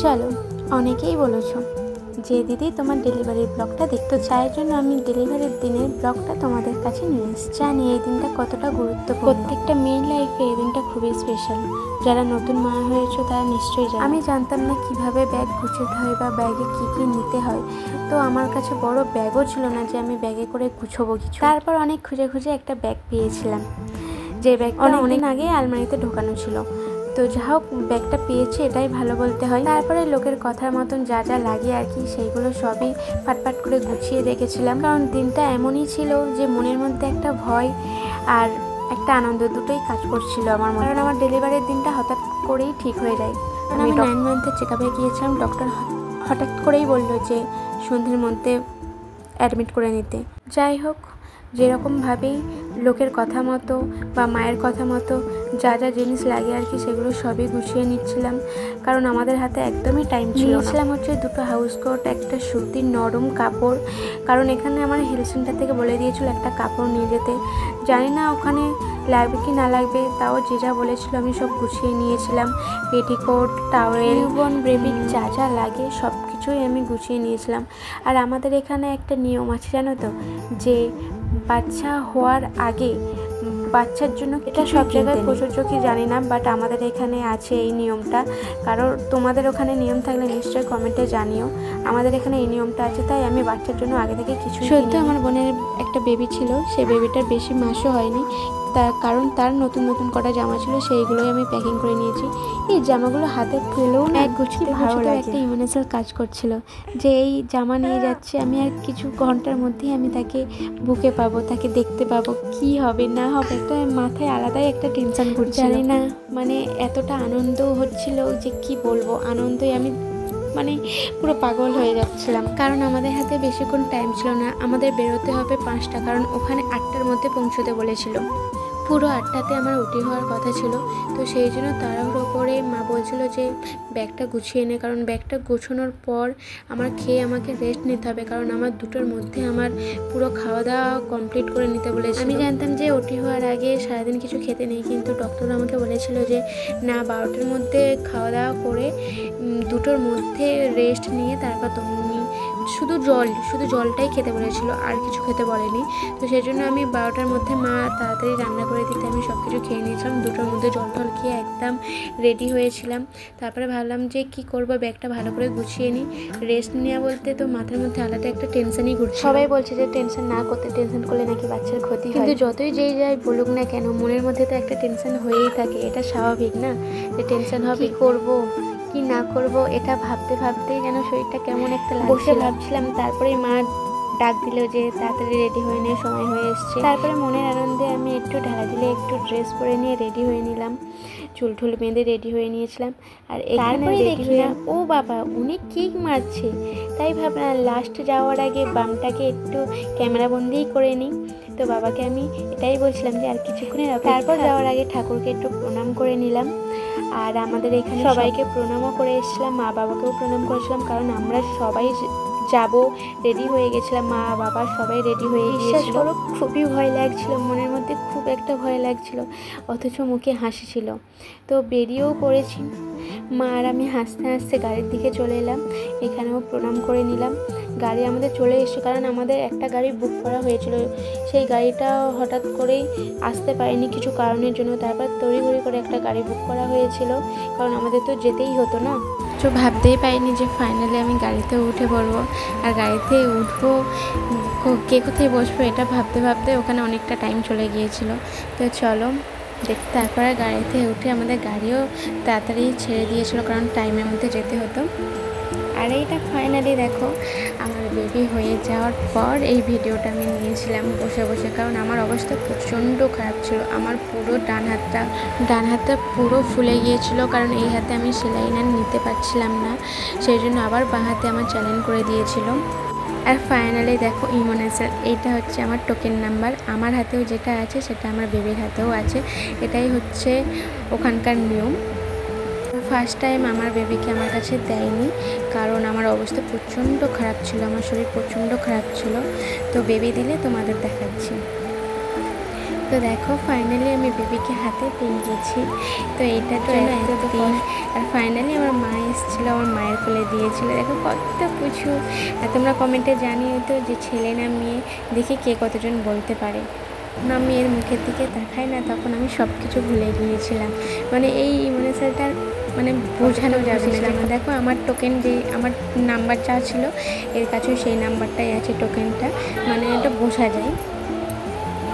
চলো, অনেকেই বলেছো যে দিদি তোমার ডেলিভারির ব্লগটা দেখতে চাই, জন্য আমি ডেলিভারির দিনের ব্লগটা তোমাদের কাছে নিয়ে এসেছি। জানি এই দিনটা কতটা গুরুত্বপূর্ণ, প্রত্যেকটা মেয়ের লাইফে এই দিনটা খুবই স্পেশাল। যারা নতুন মা হয়েছো তারা নিশ্চয়ই জানে। আমি জানতাম না কিভাবে ব্যাগ গুছোতে হয় বা ব্যাগে কি কি নিতে হয়, তো আমার কাছে বড় ব্যাগও ছিল না যে আমি ব্যাগে করে গুছোবো কিছু। তারপর অনেক খুঁজে খুঁজে একটা ব্যাগ পেয়েছিলাম, যে ব্যাগটা অনেক আগে আলমারিতে ঢোকানো ছিল। তো যা হোক, ব্যাগটা পেয়েছি, এটাই ভালো বলতে হয়। তারপরে লোকের কথার মতন যা যা লাগে আর কি, সেইগুলো সবই পাটপাট করে গুছিয়ে রেখেছিলাম। কারণ দিনটা এমনই ছিল যে মনের মধ্যে একটা ভয় আর একটা আনন্দ দুটোই কাজ করছিল আমার মনে। কারণ আমার ডেলিভারির দিনটা হঠাৎ করেই ঠিক হয়ে যায়। আমি 9 মান্থের চেক আপে গিয়েছিলাম, ডক্টর হঠাৎ করেই বললো যে সন্ধ্যের মধ্যে অ্যাডমিট করে নিতে। যাই হোক, যেরকমভাবেই লোকের কথা মতো বা মায়ের কথা মতো যা যা জিনিস লাগে আর কি, সেগুলো সবই গুছিয়ে নিচ্ছিলাম। কারণ আমাদের হাতে একদমই টাইম ছিল না। নিয়েছিলাম হচ্ছে 2টো হাউস কোট, একটা সুতির নরম কাপড়। কারণ এখানে আমার হেলথ সেন্টার থেকে বলে দিয়েছিল একটা কাপড় নিয়ে যেতে। জানি না ওখানে লাগবে কি না লাগবে, তাও যে যা বলেছিল আমি সব গুছিয়ে নিয়েছিলাম। পেটিকোট, টাওয়েল, নিউবর্ন বেবির যা যা লাগে সব কিছুই আমি গুছিয়ে নিয়েছিলাম। আর আমাদের এখানে একটা নিয়ম আছে জানো তো, যে বাচ্চা হওয়ার আগে বাচ্চার জন্য, এটা সব জায়গায় প্রযোজ্য কি জানি না, বাট আমাদের এখানে আছে এই নিয়মটা। কারণ তোমাদের ওখানে নিয়ম থাকলে নিশ্চয়ই কমেন্টে জানিও। আমাদের এখানে এই নিয়মটা আছে, তাই আমি বাচ্চার জন্য আগে থেকে কিছু। সত্যি আমার বোনের একটা বেবি ছিল, সেই বেবিটার বেশি মাসও হয়নি, কারণ তার নতুন নতুন কটা জামা ছিল, সেইগুলোই আমি প্যাকিং করে নিয়েছি। এই জামাগুলো হাতে পেলেও না গুছিয়ে ভালো লাগে, একটা ইমোশনাল কাজ করছিল যে এই জামা নিয়ে যাচ্ছে আমি, আর কিছু ঘন্টার মধ্যেই আমি তাকে বুকে পাবো, তাকে দেখতে পাবো, কি হবে না হবে একটা মাথায় আলাদাই একটা টেনশন ঘুরছে। জানি না, মানে এতটা আনন্দ হচ্ছিল যে কি বলবো, আনন্দই আমি মানে পুরো পাগল হয়ে যাচ্ছিলাম। কারণ আমাদের হাতে বেশিক্ষণ টাইম ছিল না, আমাদের বেরোতে হবে 5টা, কারণ ওখানে 8টার মধ্যে পৌঁছতে বলেছিল। পুরো 8টাতে আমার ওটি হওয়ার কথা ছিল, তো সেই জন্য তাড়াহুড়ো করে মা বলছিল যে ব্যাগটা গুছিয়ে নে, কারণ ব্যাগটা গোছানোর পর আমার খেয়ে আমাকে রেস্ট নিতে হবে, কারণ আমার 2টোর মধ্যে আমার পুরো খাওয়া দাওয়া কমপ্লিট করে নিতে বলেছিল। আমি জানতাম যে ওটি হওয়ার আগে সারাদিন কিছু খেতে নেই, কিন্তু ডক্টর আমাকে বলেছিল যে না, 12টার মধ্যে খাওয়া দাওয়া করে 2টোর মধ্যে রেস্ট নিয়ে তারপর তুমি শুধু জলটাই খেতে বলেছিল, আর কিছু খেতে বলেনি। তো সেই জন্য আমি 12টার মধ্যে মা তাড়াতাড়ি রান্না করে দিতে আমি সব কিছু খেয়ে নিয়েছিলাম। 2টোর মধ্যে জল টল খেয়ে একদম রেডি হয়েছিলাম। তারপরে ভাবলাম যে কি করব, ব্যাগটা ভালো করে গুছিয়ে নিই। রেস্ট নেওয়া বলতে তো মাথার মধ্যে আলাদা একটা টেনশনই ঘুরছে। সবাই বলছে যে টেনশন না করতে, টেনশন করলে নাকি বাচ্চার ক্ষতি হয়। কিন্তু যতই যেই যাই বলুক না কেন, মনের মধ্যে তো একটা টেনশন হয়েই থাকে, এটা স্বাভাবিক না যে টেনশন হবে। করব কি না করব, এটা ভাবতে ভাবতেই যেন শরীরটা কেমন একটা লাগছে। বসে ভাবছিলাম, তারপরে মা ডাক দিল যে তাড়াতাড়ি রেডি হয়ে নিয়ে, সময় হয়ে এসছে। তারপরে মনের আনন্দে আমি একটু ঢালা দিলে একটু ড্রেস পরে নিয়ে রেডি হয়ে নিলাম, চুল ঠুল বেঁধে রেডি হয়ে নিয়েছিলাম। আর এখানে রেডি হয়ে ও বাবা, উনি কেক মারছে, তাই ভাবলাম লাস্ট যাওয়ার আগে বামটাকে একটু ক্যামেরা বন্দিই করে নিই। তো বাবাকে আমি এটাই বলছিলাম যে আর কিছুক্ষণের অপেক্ষা। তারপর যাওয়ার আগে ঠাকুরকে একটু প্রণাম করে নিলাম, আর আমাদের এখানে সবাইকে প্রণামও করে এসেছিলাম, মা বাবাকেও প্রণাম করেছিলাম, কারণ আমরা সবাই যাব রেডি হয়ে গেছিলাম, মা বাবা সবাই রেডি হয়ে গিয়েছিল। খুবই ভয় লাগছিল, মনের মধ্যে খুব একটা ভয় লাগছিল, অথচ মুখে হাসি ছিল। তো বেরিয়েও পড়েছি, মা আর আমি হাসতে হাসতে গাড়ির দিকে চলে এলাম। এখানেও প্রণাম করে নিলাম। গাড়ি আমাদের চলে এসেছে, কারণ আমাদের একটা গাড়ি বুক করা হয়েছিল, সেই গাড়িটা হঠাৎ করেই আসতে পারেনি কিছু কারণের জন্য। তারপর তড়িঘড়ি করে একটা গাড়ি বুক করা হয়েছিল, কারণ আমাদের তো যেতেই হতো না। তো ভাবতেই পারিনি যে ফাইনালি আমি গাড়িতে উঠে পড়বো, আর গাড়িতে উঠবো, কে কোথায় বসবো, এটা ভাবতে ভাবতে ওখানে অনেকটা টাইম চলে গিয়েছিল। তো চলো দেখতে। তারপরে গাড়িতে উঠে আমাদের গাড়িও তাড়াতাড়ি ছেড়ে দিয়েছিল, কারণ টাইমের মধ্যে যেতে হতো। আর এইটা ফাইনালি দেখো, আমার বেবি হয়ে যাওয়ার পর এই ভিডিওটা আমি নিয়েছিলাম বসে বসে, কারণ আমার অবস্থা প্রচণ্ড খারাপ ছিল। আমার পুরো ডান হাতটা পুরো ফুলে গিয়েছিল, কারণ এই হাতে আমি সেলাই নিতে পারছিলাম না, সেই জন্য আবার বাঁ হাতে আমার চ্যালেঞ্জ করে দিয়েছিল। আর ফাইনালি দেখো ইমোনেসার, এইটা হচ্ছে আমার টোকেন নাম্বার। আমার হাতেও যেটা আছে সেটা আমার বেবির হাতেও আছে, এটাই হচ্ছে ওখানকার নিয়ম। ফার্স্ট টাইম আমার বেবিকে আমার কাছে দেয়নি, কারণ আমার অবস্থা প্রচণ্ড খারাপ ছিল, আমার শরীর প্রচণ্ড খারাপ ছিল। তো বেবি দিলে তোমাদের দেখাচ্ছি। তো দেখো ফাইনালি আমি বেবিকে হাতে পেয়ে গেছি। তো এইটার জন্য এতদিন, আর ফাইনালি আমার মা এসেছিলো, আমার মায়ের কোলে দিয়েছিল। দেখো কত কিছু। আর তোমরা কমেন্টে জানিয়ে তো যে ছেলে না মেয়ে, দেখে কে কতজন বলতে পারে। না মেয়ের মুখের দিকে তাকাই না, তখন আমি সব কিছু ভুলে গিয়েছিলাম। মানে এই ইমোশনটা মানে বোঝানো যাবে না। দেখো আমার টোকেন, যে আমার নাম্বার যা ছিল এর কাছেও সেই নাম্বারটাই আছে টোকেনটা, মানে এটা বোঝা যায়।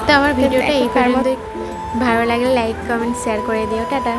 তো আমার ভিডিওটা এই পর্যন্তই। ভালো লাগলে লাইক কমেন্ট শেয়ার করে দিও। টাটা।